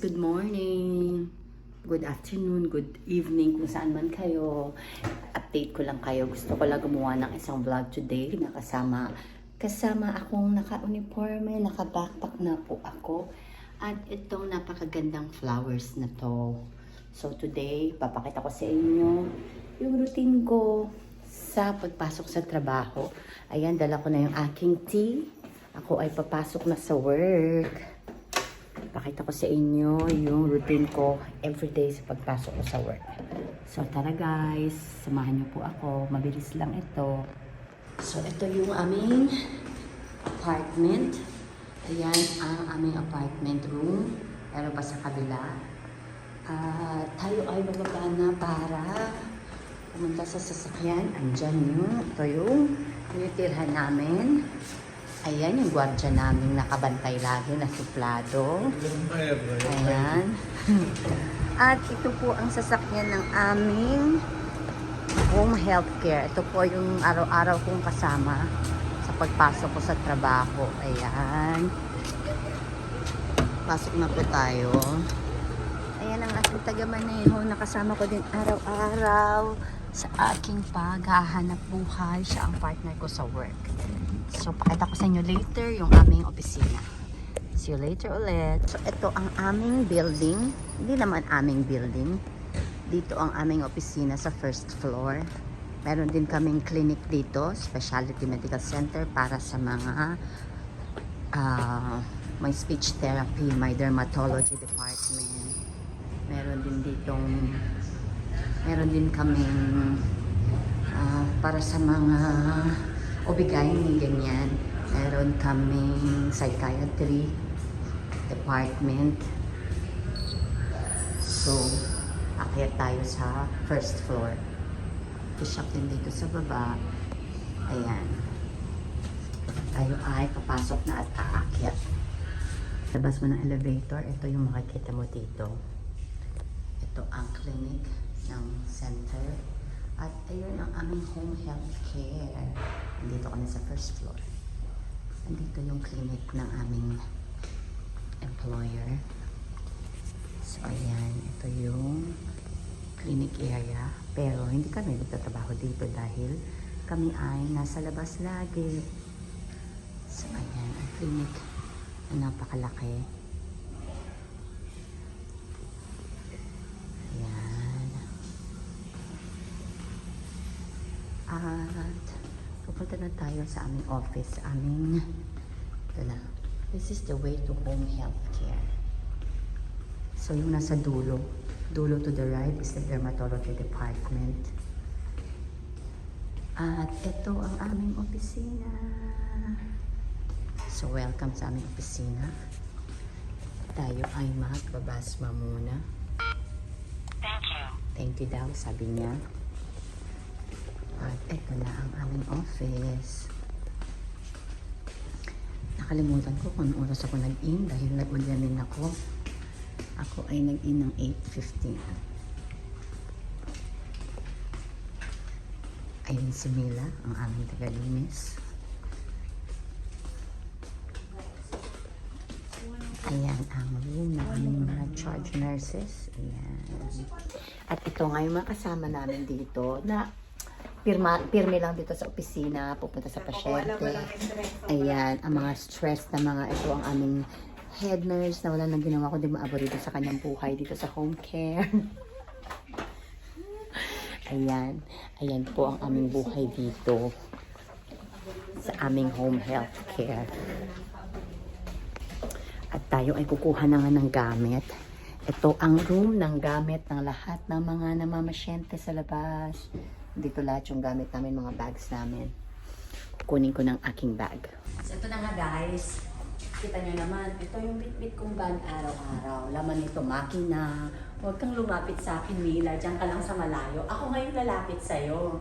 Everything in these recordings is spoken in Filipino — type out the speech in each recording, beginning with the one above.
good morning, good afternoon, good evening kung saan man kayo. Update ko lang kayo. Gusto ko lang gumawa ng isang vlog today na kasama akong naka-uniforme, naka-backpack na po ako. At itong napakagandang flowers na to. So today, papakita ko sa inyo yung routine ko sa pagpasok sa trabaho. Ayan, dala ko na yung aking tea. Ako ay papasok na sa work. Pakita ko sa inyo yung routine ko everyday sa pagpasok ko sa work. So tara guys, samahan niyo po ako. Mabilis lang ito. So ito yung aming apartment. Ayan ang aming apartment room. Meron pa sa kabila. Tayo ay bababa na para pumunta sa sasakyan. Andyan yung, ito yung tinitirhan namin. Ayan yung gwardiya namin nakabantay lagi na suplado. Ayan. At ito po ang sasakyan ng aming home healthcare. Ito po yung araw-araw kong kasama sa pagpasok ko sa trabaho. Ayan. Pasok na po tayo. Ayan ang aking taga-maneho. Nakasama ko din araw-araw sa aking paghahanap buhay. Siya ang partner ko sa work. So, pakita ko sa inyo later yung aming opisina. See you later ulit. So, ito ang aming building. Hindi naman aming building. Dito ang aming opisina sa first floor. Meron din kaming clinic dito, Specialty Medical Center para sa mga may speech therapy, may dermatology department. Meron din kaming para sa mga OB-GYN, ganyan. Meron kaming psychiatry department. So, akyat tayo sa first floor. Push up din dito sa baba. Ayan. Tayo ay papasok na at aakyat. Labas mo ng elevator. Ito yung makikita mo dito. Ito ang clinic ng center. At ayun ang aming home health care. Nandito kami sa first floor. Nandito yung clinic ng aming employer. So ayan, ito yung clinic area. Pero hindi kami nagtatrabaho dito dahil kami ay nasa labas lagi. So ayan, ang clinic na napakalaki. At pupunta na tayo sa aming office, this is the way to home health care. So yung nasa dulo to the right is the dermatology department. At ito ang aming opisina. So welcome sa aming opisina. Tayo ay magbabasma muna. Thank you daw, sabi niya. At ito na ang aming office. Nakalimutan ko kung oras ako nag-in dahil nag-ulamin ako. Ako ay nag-in ng 8:15. Ayun si Mila, ang aming tagalinis. Ayan ang room ng aming mga charge nurses. Ayan. At ito nga yung mga kasama namin dito na pirmi lang dito sa opisina, pupunta sa pasyente. Ayan, ang mga stress na mga, ito ang aming head nurse na wala nang ginawa kundi maaborido sa kanyang buhay dito sa home care. Ayan, ayan po ang aming buhay dito sa aming home health care. At tayo ay kukuha na nga ng gamit. Ito ang room ng gamit ng lahat ng mga namamasyente sa labas. Dito lahat yung gamit namin, mga bags namin. Kunin ko ng aking bag. So ito na nga guys. Kita nyo naman, ito yung bit-bit kong bag araw-araw. Laman nito, makina. Huwag kang lumapit sa akin, Mila. Diyan ka lang sa malayo. Ako ngayon lalapit sa'yo.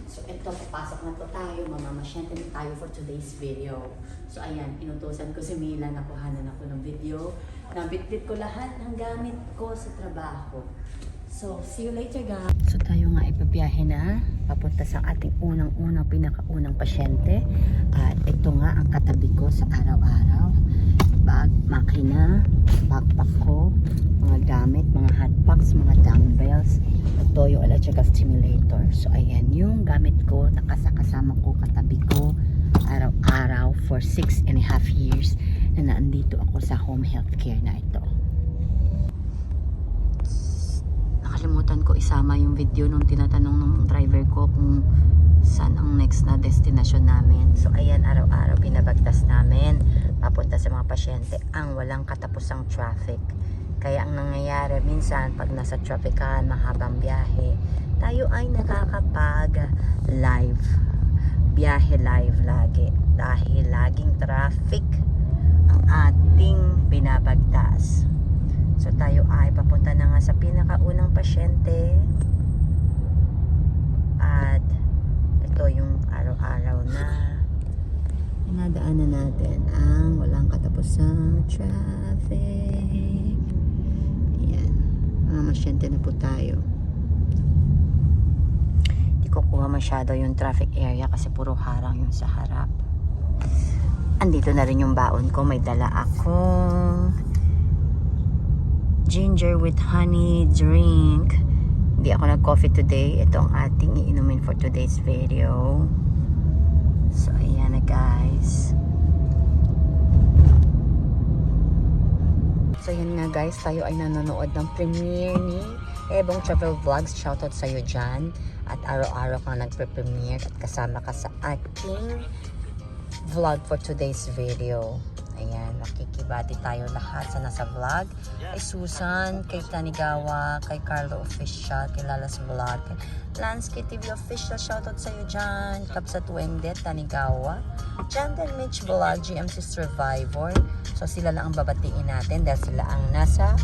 So ito, papasok na to tayo. Mamamasyente na tayo for today's video. So ayan, inutusan ko si Mila na kuhanan ako ng video. Nabit-bit ko lahat ng gamit ko sa trabaho. So, see you later guys. So, tayo nga ipabiyahe na papunta sa ating pinakaunang pasyente. At ito nga ang katabi ko sa araw-araw. Bag, makina, backpack ko, barbells, mga dumbbells. Ito yung electrical stimulator. So ayan, yung gamit ko, nakasakasama ko, katabi ko araw-araw for 6.5 years na naandito ako sa home healthcare na ito. Nakalimutan ko isama yung video nung tinatanong ng driver ko kung saan ang next na destination namin. So ayan, araw-araw binabagtas namin papunta sa mga pasyente ang walang katapusang traffic. Kaya ang nangyayari minsan pag nasa traffican, mahabang biyahe, tayo ay nakakapag live. Biyahe live lagi dahil laging traffic ang ating binabagtas. So tayo ay papunta na nga sa pinakaunang pasyente at ito yung araw-araw na inadaanan natin ang walang katapusang traffic. Ayan, mga pasyente na po tayo. Kukuha masyado yung traffic area kasi puro harang yung sa harap. Andito na rin yung baon ko. May dala akong ginger with honey drink. Hindi ako nag-coffee today. Ito ang ating iinumin for today's video. So ayan na guys. So yan nga guys, tayo ay nanonood ng premiere ni Ebong Travel Vlogs. Shoutout sa'yo dyan. At araw-araw kang nagpre-premiere at kasama ka sa aking vlog for today's video. Ayan, nakikibati tayo lahat sa nasa vlog. Kay Susan, kay Tanigawa, kay Carlo Official, kay Lala's Vlog, kay Lansky TV Official, shoutout sa'yo dyan. Kapsa Tuwende, Tanigawa, Jungle Mitch Vlog, GMC Survivor. So sila lang ang babatiin natin dahil sila ang nasa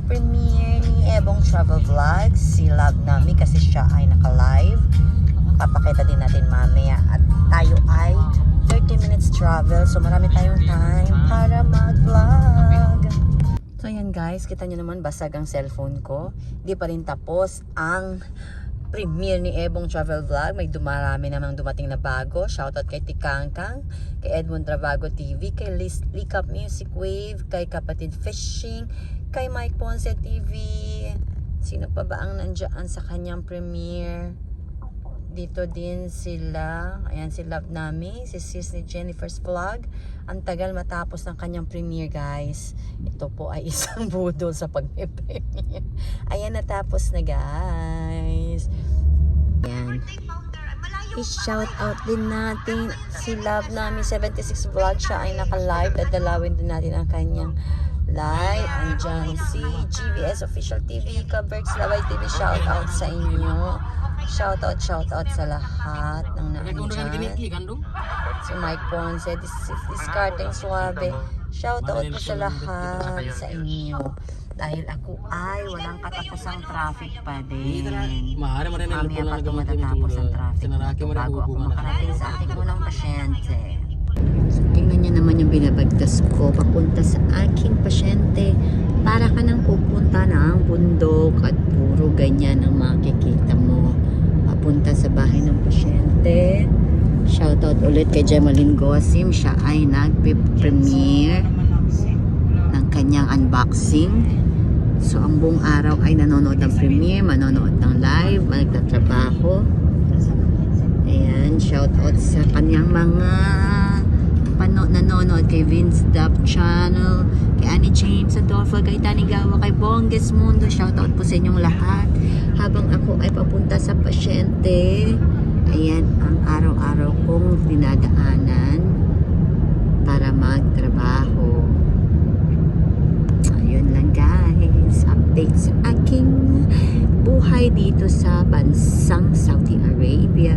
premiere ni Ebong Travel Vlogs. Si Love Nami kasi siya ay naka-live. Papakita din natin mamaya. At tayo ay 30 minutes travel. So marami tayong time para mag-vlog. So ayan guys, kita nyo naman basag ang cellphone ko. Di pa rin tapos ang premiere ni Ebong Travel Vlog. May dumarami namang dumating na bago. Shoutout kay Tikangkang, kay Edmond Travago TV, kay Likap Music Wave, kay Kapatid Fishing, kay Mike Ponce TV. Sino pa ba ang nandiyan sa kanyang premiere? Dito din sila. Ayan si Love Nami, si Sis ni Jennifer's Vlog. Ang tagal matapos ng kanyang premiere guys. Ito po ay isang budol sa pag-premiere. Ayan, natapos na guys. Ayan. I-shout out din natin si Love Nami 76 Vlog. Siya ay naka-live. Dadalawin din natin ang kanyang live. Andyan si GBS Official TV, Kabergs Labay TV, shout out sa inyo. Shout out sa lahat ng naandyan. Si Mike Ponce, Discarding Suave, shout out po sa lahat sa inyo. Dahil ako ay walang katapusang traffic pa din. Mamaya pa ito matatapos ang traffic bago ako makarating sa ating unang pasyente. So, tingnan niyo naman yung binabagtas ko papunta sa aking pasyente. Para ka nang pupunta ng bundok at puro ganyan ang makikita mo. Papunta sa bahay ng pasyente. Shoutout ulit kay Gemaline Gosim. Siya ay nag-premiere ng kanyang unboxing. So ang buong araw ay nanonood ng premiere, manonood ng live, magtatrabaho. Ayan, shoutout sa kanyang mga nanonood kay Vince Dap Channel, kay Annie James Adolfo, kay Tanigawa, kay Bongges Mundo. Shoutout po sa inyong lahat. Habang ako ay papunta sa pasyente, ayan ang araw-araw kong dinadaanan para magtrabaho. Ayun lang guys, update sa aking buhay dito sa bansang Saudi Arabia.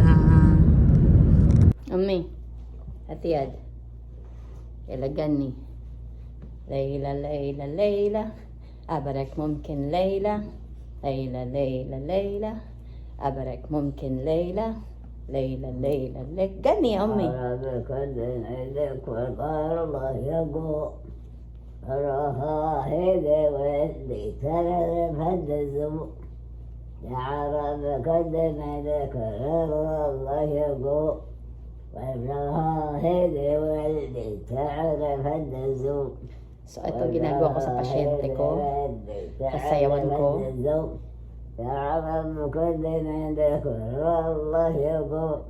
Ami, Atiyad. Ilagani Layla Layla Layla أبرك ممكن ليلة ليلة ليلة ليلة أبرك ممكن ليلة ليلة ليلة ليلة غني يا أمي أراك أدن إليك وقال الله يقول أراها هيدي وإني ترى فدزم يا عربك أدن إليك وقال الله يقول وإنها هيدي وإني تعرف النزول So, ito ginagawa ko sa pasyente ko. Kasayawan ko. يعلم كل من ذكر الله يقول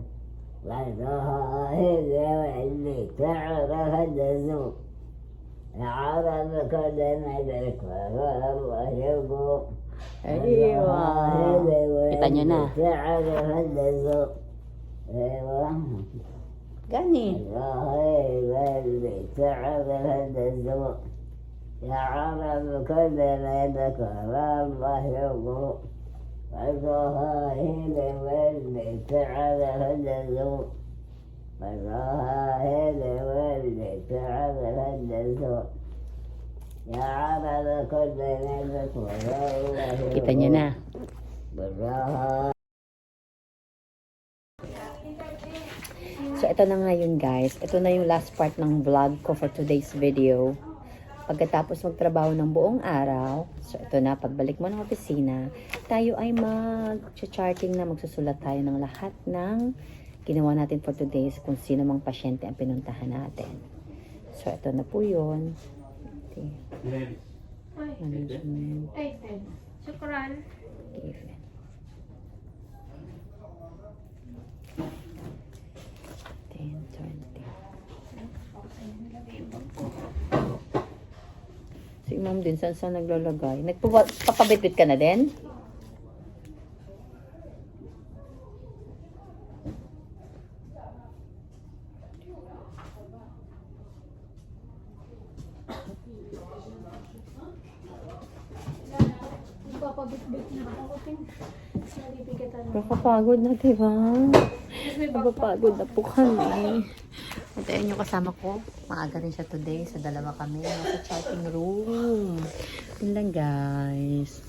والظاهر واللي تعرف الدزوم يعلم كل من ذكر الله يقول Aywa. Kita nyo na. تعرف الدزوم أيوة Gani. الظاهر واللي تعرف الدزوم يعلم كل من ذكر الله يقول والظاهر واللي تعرف الدزوم والظاهر واللي تعرف الدزوم يعلم كل من ذكر الله Kita nyo na. والظاهر So, ito na nga yun guys. Ito na yung last part ng vlog ko for today's video. Pagkatapos magtrabaho ng buong araw, so ito na, pagbalik mo ng opisina, tayo ay mag-charting na, magsusulat tayo ng lahat ng ginawa natin for today's kung sino mang pasyente ang pinuntahan natin. So, ito na po yun. Okay. Management. Syukran. Given. Si ma'am din, saan naglalagay? Nagpapabitbit ka na din? Nagpapabit-bit na ako. Nalibigatan na. Kakapagod na, diba? May Napapagod na po kami. At ayun yung kasama ko. Maaga rin siya today. Sa dalawa kami. Nasa charting room. Yun lang guys.